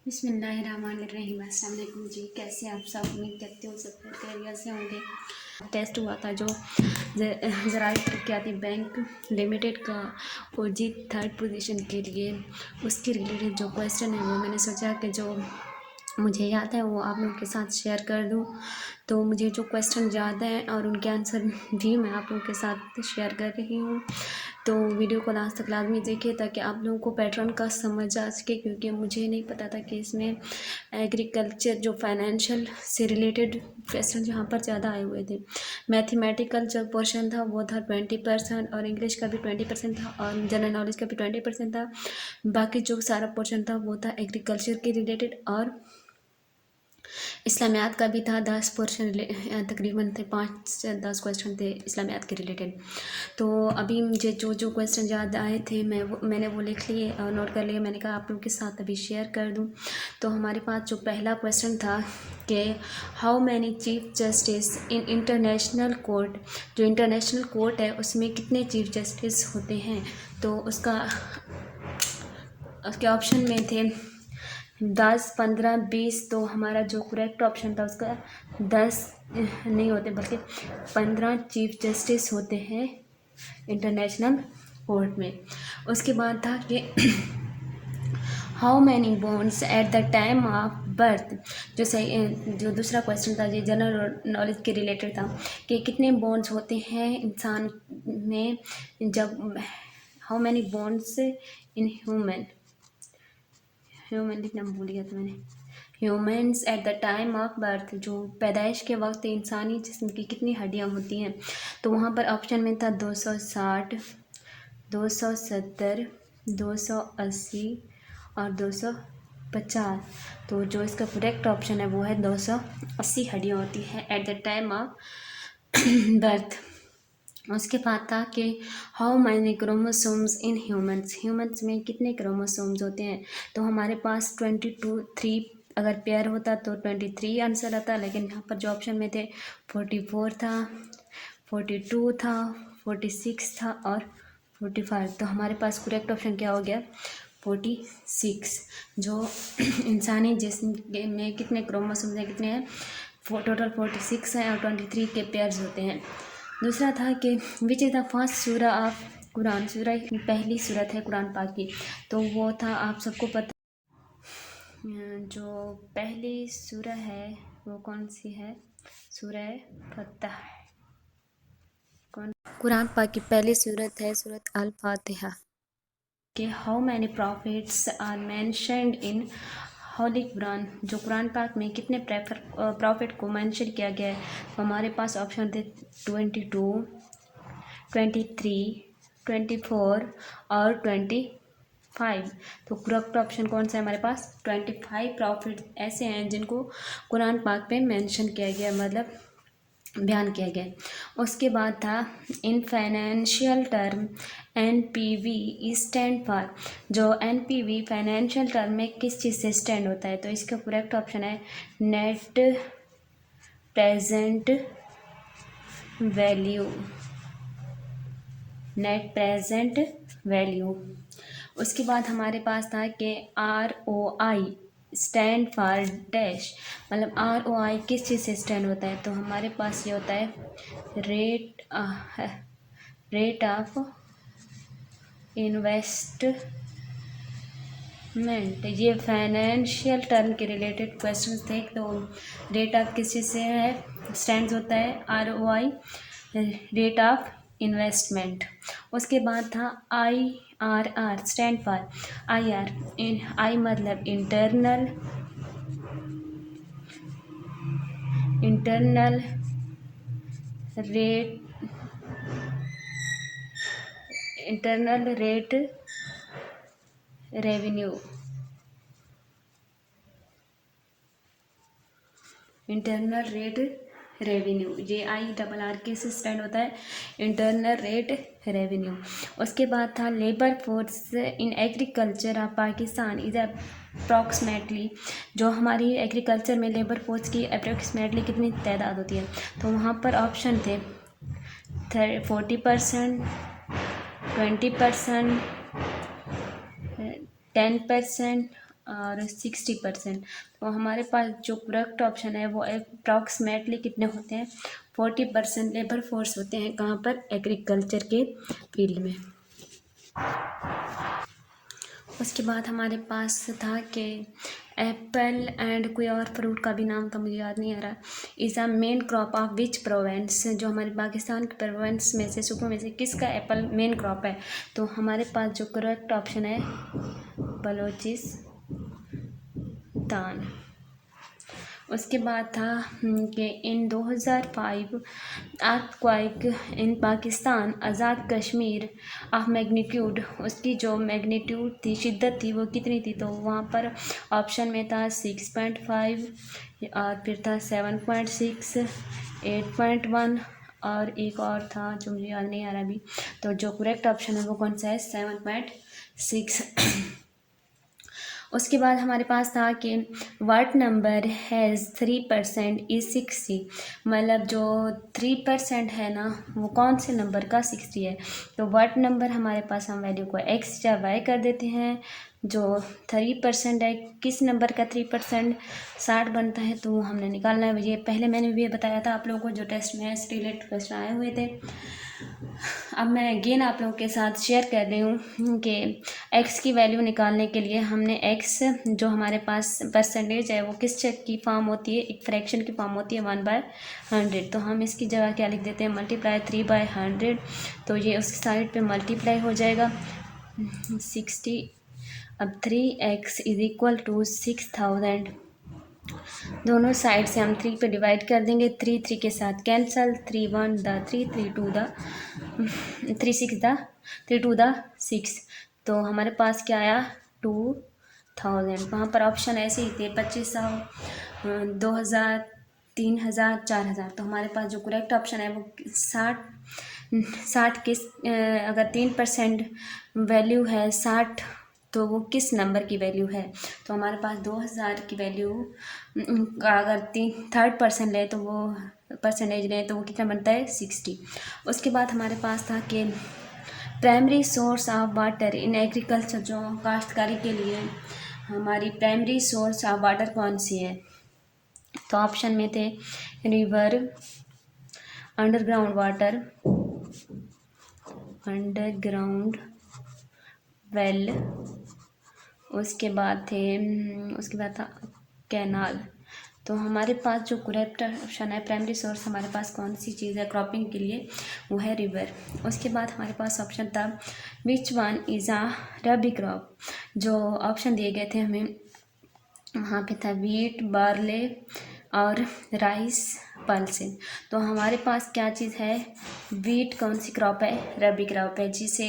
बिस्मिल्लाहिर्रहमानिर्रहीम। अस्सलाम वालेकुम जी, कैसे आप सब? उम्मीद करते हो सब खैरियत से होंगे। टेस्ट हुआ था जो ज़राई तरक्याती बैंक लिमिटेड का OG 3rd पोजीशन के लिए, उसके रिलेटेड जो क्वेश्चन है वो मैंने सोचा कि जो मुझे याद है वो आप लोगों के साथ शेयर कर दूं। तो मुझे जो क्वेश्चन याद हैं और उनके आंसर भी मैं आप लोगों के साथ शेयर कर रही हूँ। तो वीडियो को लास्ट तक लाजमी देखिए ताकि आप लोगों को पैटर्न का समझ आ सके, क्योंकि मुझे नहीं पता था कि इसमें एग्रीकल्चर जो फाइनेंशियल से रिलेटेड क्वेश्चन जहाँ पर ज़्यादा आए हुए थे। मैथमेटिकल जो पोर्शन था वो था 20% और इंग्लिश का भी 20% था और जनरल नॉलेज का भी 20% था। बाकी जो सारा पोर्शन था वो था एग्रीकल्चर के रिलेटेड और इस्लामियात का भी था। 10% तकरीबन थे, 5 से 10 क्वेश्चन थे इस्लामियात के रिलेटेड। तो अभी मुझे जो जो क्वेश्चन याद आए थे मैंने वो लिख लिए और नोट कर लिए। मैंने कहा आप लोगों के साथ अभी शेयर कर दूं। तो हमारे पास जो पहला क्वेश्चन था कि how many chief justice in international court, जो इंटरनेशनल कोर्ट है उसमें कितने चीफ जस्टिस होते हैं। तो उसके ऑप्शन में थे 10, 15, 20। तो हमारा जो करेक्ट ऑप्शन था उसका 10 नहीं होते बल्कि 15 चीफ जस्टिस होते हैं इंटरनेशनल कोर्ट में। उसके बाद था कि how many bones at the time of birth, जो दूसरा क्वेश्चन था ये जनरल नॉलेज के रिलेटेड था कि कितने बोन्स होते हैं इंसान में जब, how many bones in human लिखना भूल गया था मैंने। Humans at the time of birth, जो पैदाइश के वक्त इंसानी जिस्म की कितनी हड्डियाँ होती हैं। तो वहाँ पर ऑप्शन में था 260, 270, 280 और 250। तो जो इसका करेक्ट ऑप्शन है वो है 280 हड्डियाँ होती हैं at the time of birth. उसके बाद था कि how many chromosomes in humans में कितने क्रोमोसोम्स होते हैं। तो हमारे पास 3 अगर पेयर होता तो 23 आंसर आता, लेकिन यहाँ पर जो ऑप्शन में थे 44 था, 42 था, 46 था और 45। तो हमारे पास करेक्ट ऑप्शन क्या हो गया 46। जो इंसानी जिस्म में कितने क्रोमोसोम्स हैं, कितने हैं, टोटल 46 हैं और 23 के पेयर्स होते हैं। दूसरा था कि विच इज़ द फर्स्ट सूरा ऑफ कुरान, सूरा पहली सूरत है कुरान पाक की। तो वो था, आप सबको पता जो पहली सूरा है वो कौन सी है, सूरा फतह। कुरान पाक की पहली सूरत है सूरत अल फातिहा। कि how many prophets are mentioned in holy Quran, जो कुरान पाक में कितने प्रॉफिट को मेंशन किया गया है। तो हमारे पास ऑप्शन थे 22, 23, 24 और 25। तो करेक्ट ऑप्शन कौन सा है हमारे पास 25 प्रॉफिट ऐसे हैं जिनको कुरान पाक पे मेंशन किया गया, मतलब बयान किया गया। उसके बाद था in financial term NPV stand for, जो NPV फाइनेंशियल टर्म में किस चीज़ से स्टैंड होता है। तो इसका करेक्ट ऑप्शन है net present value, net present value. उसके बाद हमारे पास था कि ROI स्टैंड फॉर डैश, मतलब ROI किस चीज़ से स्टैंड होता है। तो हमारे पास ये होता है रेट ऑफ इन्वेस्टमेंट। ये फाइनेंशियल टर्म के रिलेटेड क्वेश्चंस थे। तो रेट ऑफ किस चीज़ से है स्टैंड होता है ROI, रेट ऑफ इन्वेस्टमेंट। उसके बाद था IRR स्टैंड फॉर IR, आई मतलब internal rate, internal rate revenue, internal rate revenue. ये IRR के से स्टैंड होता है इंटरनल रेट रेवेन्यू। उसके बाद था labour force in agriculture of Pakistan is approximately, जो हमारी एग्रीकल्चर में लेबर फोर्स की अप्रॉक्सीमेटली कितनी तादाद होती है। तो वहाँ पर ऑप्शन थे 40%, 20%, 10% और 60%। तो हमारे पास जो करेक्ट ऑप्शन है वो अप्रॉक्सीमेटली कितने होते हैं, 40% लेबर फोर्स होते हैं। कहाँ पर, एग्रीकल्चर के फील्ड में। उसके बाद हमारे पास था कि एप्पल एंड कोई और फ्रूट का भी नाम था, मुझे याद नहीं आ रहा। Is a main crop of which Provence, जो हमारे पाकिस्तान के प्रोवेंस में से, सूबों में से किसका एप्पल मेन क्रॉप है। तो हमारे पास जो करेक्ट ऑप्शन है बलोचिस्तान। उसके बाद था कि इन 2005 earthquake in Pakistan, Azad Kashmir of magnitude, उसकी जो मैग्नीट्यूड थी, शिद्दत थी, वो कितनी थी। तो वहाँ पर ऑप्शन में था 6.5 और फिर था 7.6, 8.1 और एक और था जो मुझे याद नहीं आ रहा अभी। तो जो करेक्ट ऑप्शन है वो कौन सा है, 7.6। उसके बाद हमारे पास था कि व्हाट नंबर हैज़ 3% इज 60, मतलब जो 3% है ना वो कौन से नंबर का 60 है। तो व्हाट नंबर हमारे पास, हम वैल्यू को x या y कर देते हैं। जो 3% है, किस नंबर का 3% 60 बनता है, तो हमने निकालना है। ये पहले मैंने भी बताया था आप लोगों को, जो टेस्ट में से रिलेटेड क्वेश्चन आए हुए थे। अब मैं अगेन आप लोगों के साथ शेयर कर रही हूँ कि x की वैल्यू निकालने के लिए हमने x जो हमारे पास परसेंटेज है वो किस चेक की फॉर्म होती है, एक फ्रैक्शन की फॉर्म होती है 1/100। तो हम इसकी जगह क्या लिख देते हैं, मल्टीप्लाई 3/100। तो ये उसकी साइड पे मल्टीप्लाई हो जाएगा 60। अब 3x इज इक्वल टू 6000। दोनों साइड से हम 3 पे डिवाइड कर देंगे। 3 3 के साथ cancel, 3 1 the 3, 3 2 the 3 6 the 3 2 the 6। तो हमारे पास क्या आया, 2000। वहाँ पर ऑप्शन ऐसे ही थे, 2500, 2000, 3000, 4000। तो हमारे पास जो करेक्ट ऑप्शन है वो 60 किस, अगर 3% वैल्यू है 60, तो वो किस नंबर की वैल्यू है। तो हमारे पास 2000 की वैल्यू अगर 3% ले तो वो परसेंटेज लें तो वो कितना बनता है, 60। उसके बाद हमारे पास था कि primary source of water in agriculture, जो काश्तकारी के लिए हमारी प्राइमरी सोर्स ऑफ वाटर कौन सी है। तो ऑप्शन में थे river, underground water, underground well, उसके बाद था कैनाल। तो हमारे पास जो करेक्ट ऑप्शन है, प्राइमरी सोर्स हमारे पास कौन सी चीज़ है क्रॉपिंग के लिए, वो है रिवर। उसके बाद हमारे पास ऑप्शन था which one is a rabi crop. जो ऑप्शन दिए गए थे हमें, वहाँ पे था वीट, बार्ले और राइस, पल्सेस। तो हमारे पास क्या चीज़ है, वीट कौन सी क्रॉप है, रबी क्रॉप है, जिसे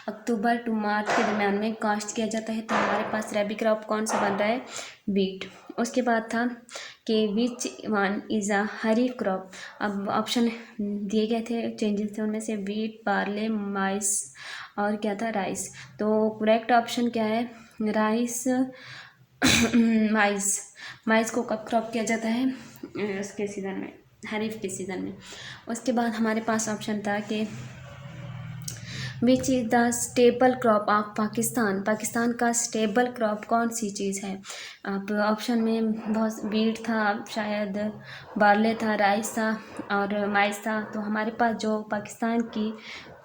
अक्टूबर टू मार्च के दरम्यान में काश्त किया जाता है। तो हमारे पास रबी क्रॉप कौन सा बन रहा है, वीट। उसके बाद था कि which one is a kharif crop. अब ऑप्शन दिए गए थे, चेंजेस थे उनमें से वीट, बार्ले, माइस और क्या था, राइस। तो करेक्ट ऑप्शन क्या है, राइस, माइस को कब क्रॉप किया जाता है, उसके सीज़न में, खरीफ के सीज़न में। उसके बाद हमारे पास ऑप्शन था कि which is the stable crop of Pakistan. Pakistan का स्टेबल क्रॉप कौन सी चीज़ है। अब ऑप्शन में बहुत वीट था, शायद बार्ले था, राइस था और माइस था। तो हमारे पास जो पाकिस्तान की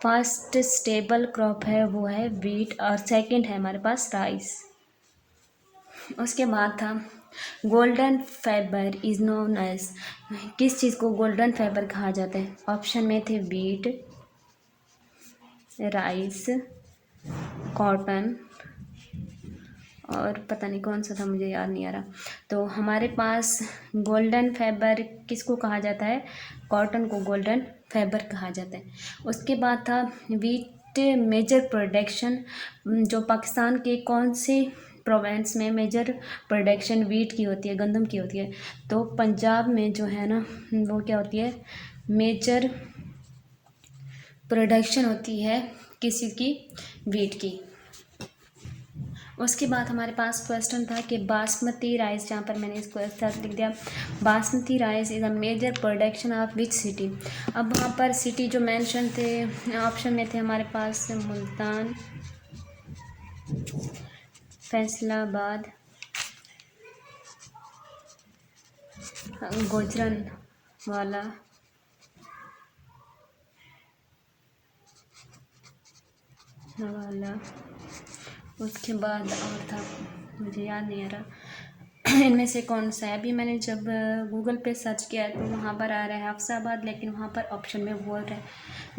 फर्स्ट स्टेबल क्रॉप है वो है वीट और सेकंड है हमारे पास राइस। उसके बाद था golden fibre is known as, किस चीज़ को गोल्डन फाइबर कहा जाता है। ऑप्शन में थे वीट, राइस, कॉटन और पता नहीं कौन सा था, मुझे याद नहीं आ रहा। तो हमारे पास गोल्डन फाइबर किसको कहा जाता है, कॉटन को गोल्डन फाइबर कहा जाता है। उसके बाद था वीट मेजर प्रोडक्शन, जो पाकिस्तान के कौन से प्रोवेंस में मेजर प्रोडक्शन वीट की होती है, गंदम की होती है। तो पंजाब में जो है ना वो क्या होती है, मेजर प्रोडक्शन होती है किसी की, वीट की। उसके बाद हमारे पास क्वेश्चन था कि बासमती राइस, जहाँ पर मैंने इसको ऐसा लिख दिया, basmati rice is a major production of which city. अब वहाँ पर सिटी जो मेंशन थे ऑप्शन में थे हमारे पास मुल्तान, फैसलाबाद, गुजरन वाला उसके बाद और था, मुझे याद नहीं आ रहा इनमें से कौन सा है। अभी मैंने जब गूगल पे सर्च किया तो वहाँ पर आ रहा है हफ्साबाद, लेकिन वहाँ पर ऑप्शन में वो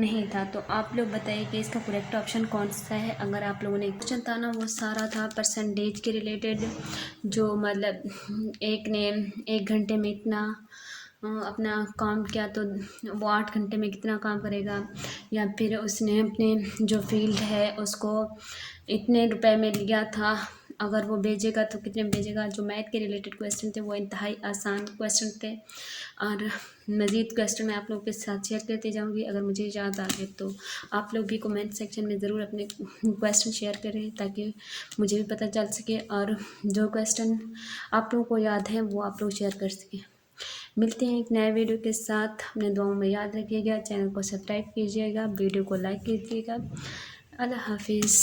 नहीं था। तो आप लोग बताइए कि इसका करेक्ट ऑप्शन कौन सा है। अगर आप लोगों ने क्वेश्चन था ना, वो सारा था परसेंटेज के रिलेटेड, जो मतलब एक ने 1 घंटे में इतना अपना काम किया तो वो 8 घंटे में कितना काम करेगा, या फिर उसने अपने जो फील्ड है उसको इतने रुपए में लिया था, अगर वो भेजेगा तो कितने में भेजेगा। जो मैथ के रिलेटेड क्वेश्चन थे वो इंतहाई आसान क्वेश्चन थे, और मज़ीद क्वेश्चन मैं आप लोगों के साथ शेयर करती जाऊंगी अगर मुझे याद आ गए तो। आप लोग भी कमेंट सेक्शन में ज़रूर अपने क्वेश्चन शेयर करें ताकि मुझे भी पता चल सके, और जो क्वेश्चन आप लोगों को याद है वो आप लोग शेयर कर सकें। मिलते हैं एक नए वीडियो के साथ। अपने दुआओं में याद रखिएगा, चैनल को सब्सक्राइब कीजिएगा, वीडियो को लाइक कीजिएगा। अल्लाह हाफिज़।